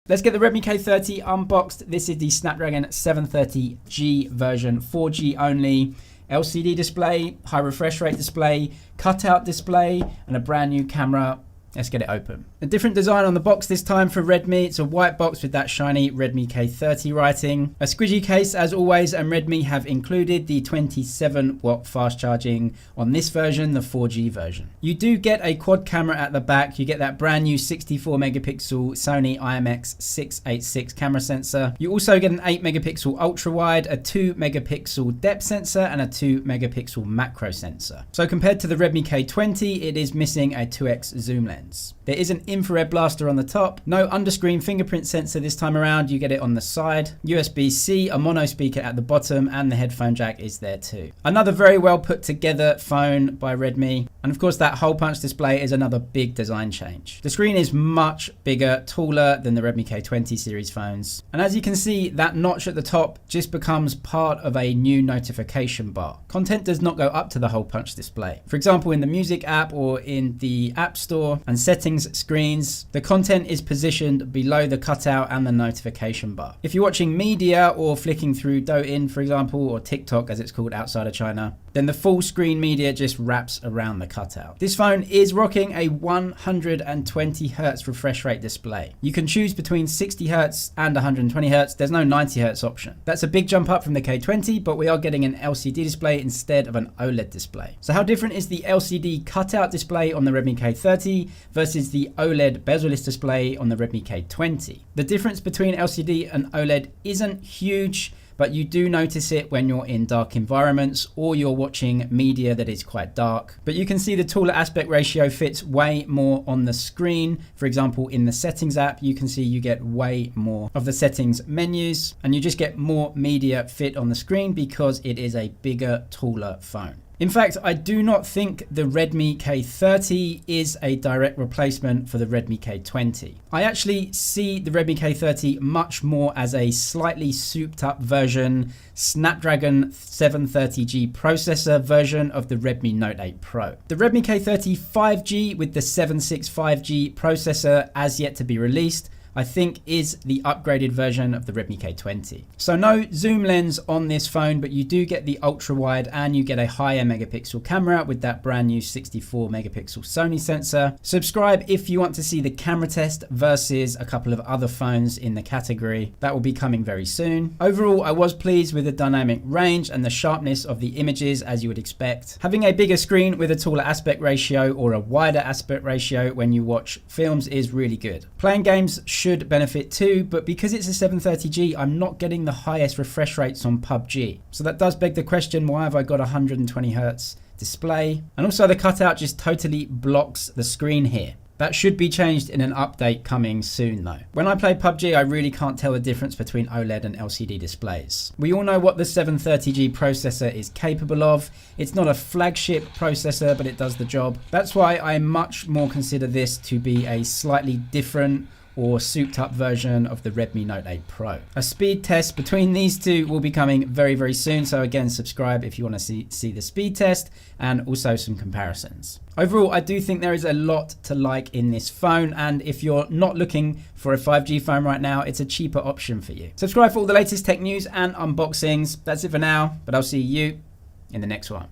Let's get the Redmi K30 unboxed. This is the Snapdragon 730G version, 4G only. LCD display, high refresh rate display, cutout display, and a brand new camera. Let's get it open. A different design on the box this time for Redmi. It's a white box with that shiny Redmi K30 writing. A squidgy case as always, and Redmi have included the 27-watt fast charging on this version, the 4G version. You do get a quad camera at the back. You get that brand new 64 megapixel Sony IMX686 camera sensor. You also get an 8 megapixel ultra wide, a 2 megapixel depth sensor, and a 2 megapixel macro sensor. So compared to the Redmi K20, it is missing a 2x zoom lens. There is an infrared blaster on the top. No underscreen fingerprint sensor this time around. You get it on the side. USB-C, a mono speaker at the bottom, and the headphone jack is there too. Another very well put together phone by Redmi. And of course that hole punch display is another big design change. The screen is much bigger, taller than the Redmi K20 series phones. And as you can see, that notch at the top just becomes part of a new notification bar. Content does not go up to the hole punch display. For example, in the music app or in the App Store and settings screens, the content is positioned below the cutout and the notification bar. If you're watching media or flicking through Douyin, for example, or TikTok as it's called outside of China, then the full screen media just wraps around the cutout. This phone is rocking a 120 Hz refresh rate display. You can choose between 60 Hz and 120 Hz. There's no 90 Hz option. That's a big jump up from the K20, but we are getting an LCD display instead of an OLED display. So how different is the LCD cutout display on the Redmi K30 versus the OLED bezel-less display on the Redmi K20? The difference between LCD and OLED isn't huge, but you do notice it when you're in dark environments or you're watching media that is quite dark. But you can see the taller aspect ratio fits way more on the screen. For example, in the settings app, you can see you get way more of the settings menus, and you just get more media fit on the screen because it is a bigger, taller phone. In fact, I do not think the Redmi K30 is a direct replacement for the Redmi K20. I actually see the Redmi K30 much more as a slightly souped up version, Snapdragon 730G processor version of the Redmi Note 8 Pro. The Redmi K30 5G with the 765G processor as yet to be released, I think is the upgraded version of the Redmi K20. So no zoom lens on this phone, but you do get the ultra wide and you get a higher megapixel camera with that brand new 64 megapixel Sony sensor. Subscribe if you want to see the camera test versus a couple of other phones in the category. That will be coming very soon. Overall, I was pleased with the dynamic range and the sharpness of the images as you would expect. Having a bigger screen with a taller aspect ratio or a wider aspect ratio when you watch films is really good. Playing games should benefit too, but because it's a 730G, I'm not getting the highest refresh rates on PUBG. So that does beg the question, why have I got 120 Hz display? And also the cutout just totally blocks the screen here. That should be changed in an update coming soon though. When I play PUBG, I really can't tell the difference between OLED and LCD displays. We all know what the 730G processor is capable of. It's not a flagship processor, but it does the job. That's why I much more consider this to be a slightly different or souped up version of the Redmi Note 8 Pro. A speed test between these two will be coming very, very soon. So again, subscribe if you want to see the speed test and also some comparisons. Overall, I do think there is a lot to like in this phone. And if you're not looking for a 5G phone right now, it's a cheaper option for you. Subscribe for all the latest tech news and unboxings. That's it for now, but I'll see you in the next one.